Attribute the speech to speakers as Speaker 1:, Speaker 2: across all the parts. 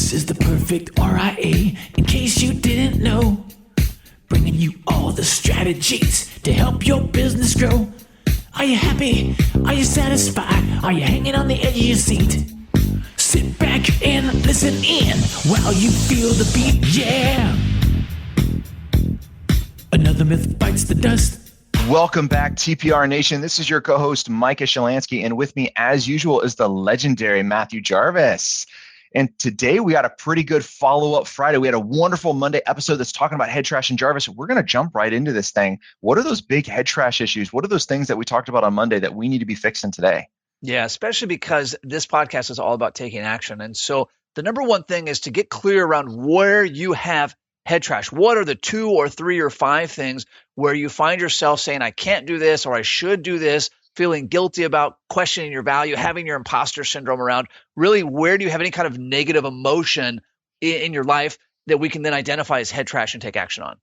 Speaker 1: This is the perfect RIA, in case you didn't know. Bringing you all the strategies to help your business grow. Are you happy? Are you satisfied? Are you hanging on the edge of your seat? Sit back and listen in while you feel the beat, yeah. Another myth bites the dust.
Speaker 2: Welcome back, TPR Nation. This is your co-host, Micah Shalansky, and with me, as usual, is the legendary Matthew Jarvis. And today we got a pretty good follow-up Friday. We had a wonderful Monday episode that's talking about head trash and Jarvis. We're going to jump right into this thing. What are those big head trash issues? What are those things that we talked about on Monday that we need to be fixing today?
Speaker 3: Yeah, especially because this podcast is all about taking action. And so the number one thing is to get clear around where you have head trash. What are the 2 or 3 or 5 things where you find yourself saying, I can't do this, or I should do this, feeling guilty about questioning your value, having your imposter syndrome around? Really, where do you have any kind of negative emotion in your life that we can then identify as head trash and take action on?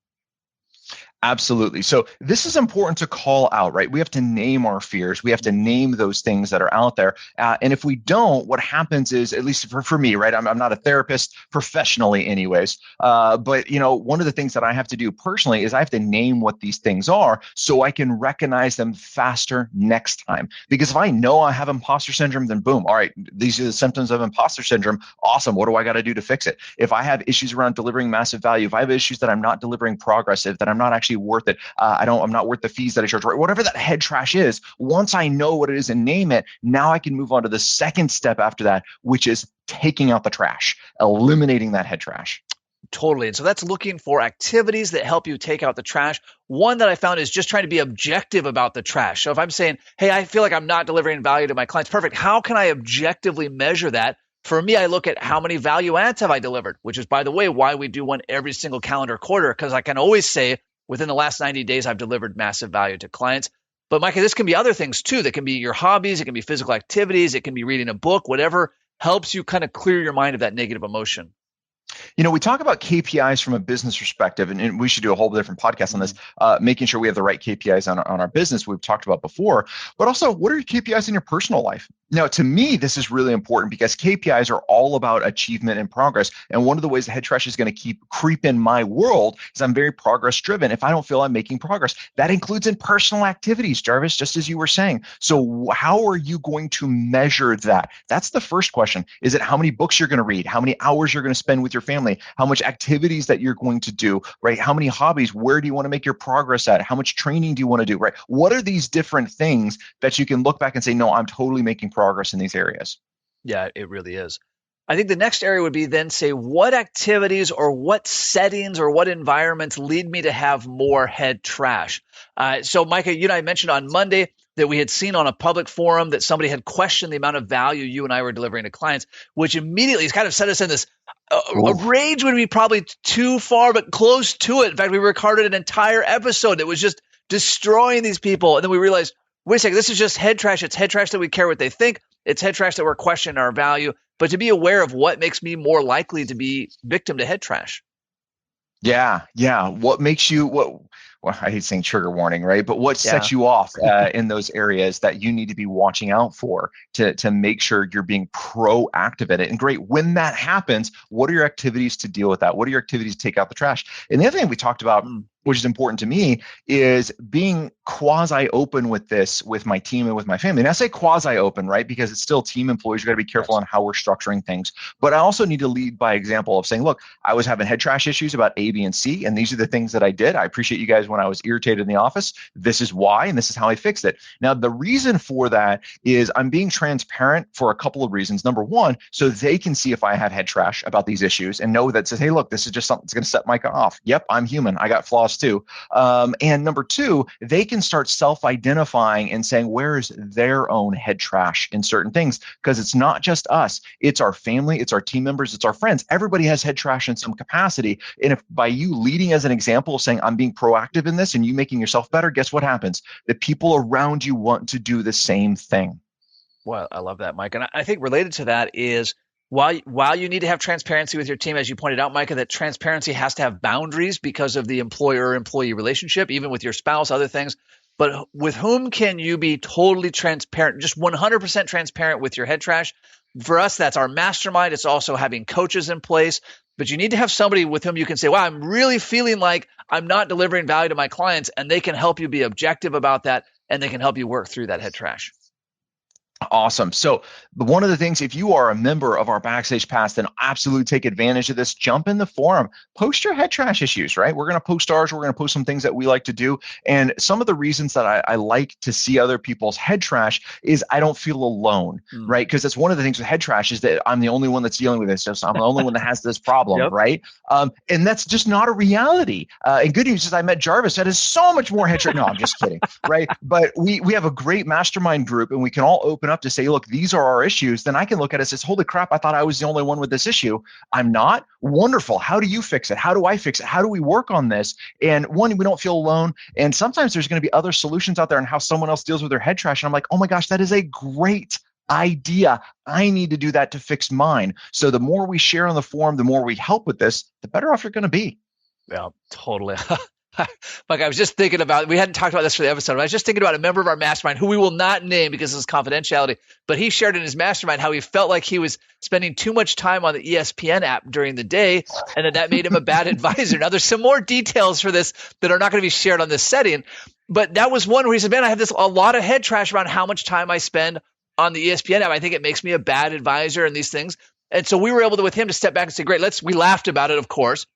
Speaker 2: Absolutely. So this is important to call out, right? We have to name our fears. We have to name those things that are out there. And if we don't, what happens is, at least for me, right? I'm not a therapist professionally anyways. But one of the things that I have to do personally is I have to name what these things are so I can recognize them faster next time. Because if I know I have imposter syndrome, then boom, all right, these are the symptoms of imposter syndrome. Awesome. What do I got to do to fix it? If I have issues around delivering massive value, if I have issues that I'm not delivering progressive, that I'm not actually worth it. I'm not worth the fees that I charge, right? Whatever that head trash is, once I know what it is and name it, now I can move on to the second step after that, which is taking out the trash, eliminating that head trash.
Speaker 3: Totally. And so that's looking for activities that help you take out the trash. One that I found is just trying to be objective about the trash. So if I'm saying, hey, I feel like I'm not delivering value to my clients, perfect. How can I objectively measure that? For me, I look at how many value adds have I delivered, which is, by the way, why we do one every single calendar quarter, because I can always say, within the last 90 days, I've delivered massive value to clients. But Micah, this can be other things too. That can be your hobbies. It can be physical activities. It can be reading a book, whatever helps you kind of clear your mind of that negative emotion.
Speaker 2: We talk about KPIs from a business perspective, and we should do a whole different podcast on this, making sure we have the right KPIs on our business we've talked about before, but also what are your KPIs in your personal life? Now, to me, this is really important because KPIs are all about achievement and progress. And one of the ways the head trash is going to keep creep in my world is I'm very progress driven. If I don't feel I'm making progress, that includes in personal activities, Jarvis, just as you were saying. So how are you going to measure that? That's the first question. Is it how many books you're going to read? How many hours you're going to spend with your family? How much activities that you're going to do, right? How many hobbies? Where do you want to make your progress at? How much training do you want to do, right? What are these different things that you can look back and say, no, I'm totally making progress in these areas?
Speaker 3: Yeah, it really is. I think the next area would be then say, what activities or what settings or what environments lead me to have more head trash? So Micah, you and I mentioned on Monday that we had seen on a public forum that somebody had questioned the amount of value you and I were delivering to clients, which immediately has kind of set us in this a rage would be probably too far, but close to it. In fact, we recorded an entire episode that was just destroying these people. And then we realized, wait a second, this is just head trash. It's head trash that we care what they think. It's head trash that we're questioning our value. But to be aware of what makes me more likely to be victim to head trash.
Speaker 2: Yeah. What makes you well, I hate saying trigger warning, right? But what sets you off in those areas that you need to be watching out for to make sure you're being proactive at it? And great, when that happens, what are your activities to deal with that? What are your activities to take out the trash? And the other thing we talked about, which is important to me, is being quasi-open with this with my team and with my family. And I say quasi-open, right? Because it's still team employees. You got to be careful on how we're structuring things. But I also need to lead by example of saying, look, I was having head trash issues about A, B, and C, and these are the things that I did. I appreciate you guys when I was irritated in the office. This is why, and this is how I fixed it. Now, the reason for that is I'm being transparent for a couple of reasons. Number one, so they can see if I have head trash about these issues and know that says, hey, look, this is just something that's going to set Micah off. Yep, I'm human. I got flaws too. And number two, they can start self-identifying and saying, where is their own head trash in certain things? Because it's not just us. It's our family. It's our team members. It's our friends. Everybody has head trash in some capacity. And if by you leading as an example of saying, I'm being proactive in this and you making yourself better, guess what happens? The people around you want to do the same thing.
Speaker 3: Well, I love that, Mike. And I think related to that is while you need to have transparency with your team, as you pointed out, Micah, that transparency has to have boundaries because of the employer-employee relationship, even with your spouse, other things. but with whom can you be totally transparent, just 100% transparent with your head trash? For us, that's our mastermind. It's also having coaches in place, but you need to have somebody with whom you can say, wow, I'm really feeling like I'm not delivering value to my clients, and they can help you be objective about that, and they can help you work through that head trash.
Speaker 2: Awesome. So one of the things, if you are a member of our Backstage Pass, then absolutely take advantage of this. Jump in the forum, post your head trash issues, right? We're going to post ours. We're going to post some things that we like to do. And some of the reasons that I like to see other people's head trash is I don't feel alone, right? Because that's one of the things with head trash is that I'm the only one that's dealing with this. So I'm the only one that has this problem, right? And that's just not a reality. And good news is I met Jarvis that is so much more head trash. No, I'm just kidding, right? But we have a great mastermind group, and we can all open up to say, look, these are our issues. Then I can look at it and say, holy crap, I thought I was the only one with this issue. I'm not. Wonderful. How do you fix it? How do I fix it? How do we work on this? And one, we don't feel alone. And sometimes there's going to be other solutions out there on how someone else deals with their head trash. And I'm like, oh my gosh, that is a great idea. I need to do that to fix mine. So the more we share on the forum, the more we help with this, the better off you're going to be.
Speaker 3: Yeah, totally. Like I was just thinking about, we hadn't talked about this for the episode, but I was just thinking about a member of our mastermind who we will not name because it's confidentiality, but he shared in his mastermind how he felt like he was spending too much time on the ESPN app during the day, and that made him a bad advisor. Now there's some more details for this that are not going to be shared on this setting, but that was one where he said, man, I have a lot of head trash around how much time I spend on the ESPN app. I think it makes me a bad advisor and these things. And so we were able to, with him, to step back and say, great, we laughed about it, of course.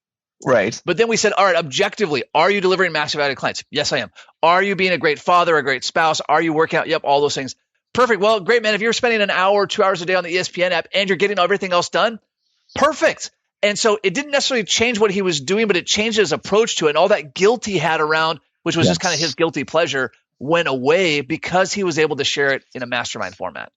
Speaker 2: Right.
Speaker 3: But then we said, all right, objectively, are you delivering massive value to clients? Yes, I am. Are you being a great father, a great spouse? Are you working out? Yep, all those things. Perfect. Well, great, man. If you're spending an hour, 2 hours a day on the ESPN app and you're getting everything else done, perfect. And so it didn't necessarily change what he was doing, but it changed his approach to it. And all that guilt he had around, which was just kind of his guilty pleasure, went away because he was able to share it in a mastermind format.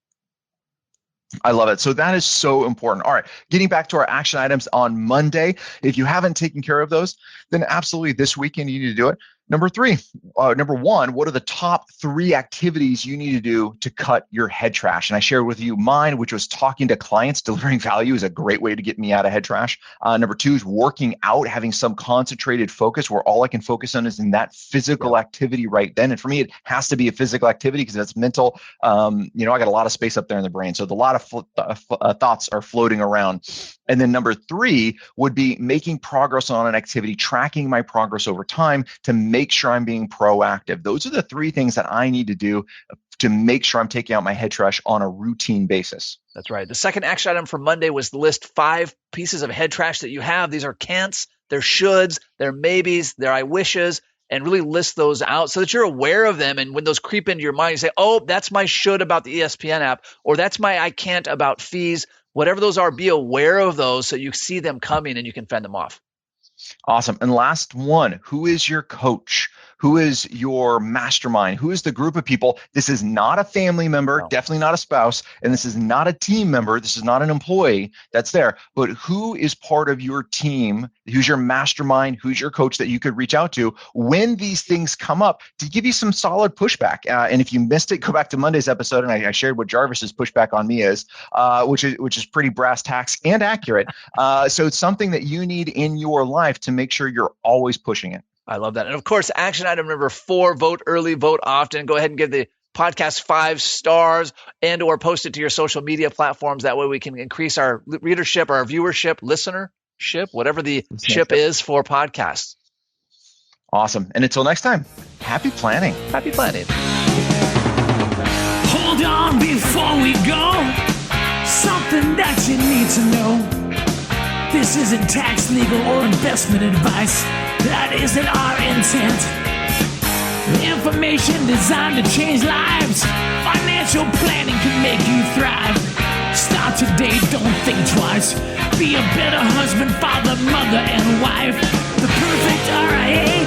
Speaker 2: I love it. So that is so important. All right. Getting back to our action items on Monday. If you haven't taken care of those, then absolutely this weekend you need to do it. Number one, what are the top 3 activities you need to do to cut your head trash? And I shared with you mine, which was talking to clients. Delivering value is a great way to get me out of head trash. Number 2 is working out, having some concentrated focus where all I can focus on is in that physical activity right then. And for me, it has to be a physical activity because that's mental. I got a lot of space up there in the brain. So a lot of thoughts are floating around. And then number 3 would be making progress on an activity, tracking my progress over time to make sure I'm being proactive. Those are the 3 things that I need to do to make sure I'm taking out my head trash on a routine basis.
Speaker 3: That's right. The second action item for Monday was list 5 pieces of head trash that you have. These are can'ts, they're shoulds, they're maybes, they're I wishes, and really list those out so that you're aware of them. And when those creep into your mind, you say, oh, that's my should about the ESPN app, or that's my I can't about fees. Whatever those are, be aware of those so you see them coming and you can fend them off.
Speaker 2: Awesome. And last one, who is your coach? Who is your mastermind? Who is the group of people? This is not a family member, definitely not a spouse, and this is not a team member. This is not an employee that's there, but who is part of your team? Who's your mastermind? Who's your coach that you could reach out to when these things come up to give you some solid pushback? And if you missed it, go back to Monday's episode, and I shared what Jarvis's pushback on me is, which is pretty brass tacks and accurate. So it's something that you need in your life to make sure you're always pushing it.
Speaker 3: I love that. And of course, action item number 4, vote early, vote often. Go ahead and give the podcast 5 stars and or post it to your social media platforms. That way we can increase our readership, our viewership, listenership, whatever the ship is for podcasts.
Speaker 2: Awesome. And until next time, happy planning.
Speaker 3: Happy planning.
Speaker 1: Hold on before we go. Something that you need to know. This isn't tax, legal, or investment advice. That isn't our intent. Information designed to change lives. Financial planning can make you thrive. Start today, don't think twice. Be a better husband, father, mother, and wife. The perfect RIA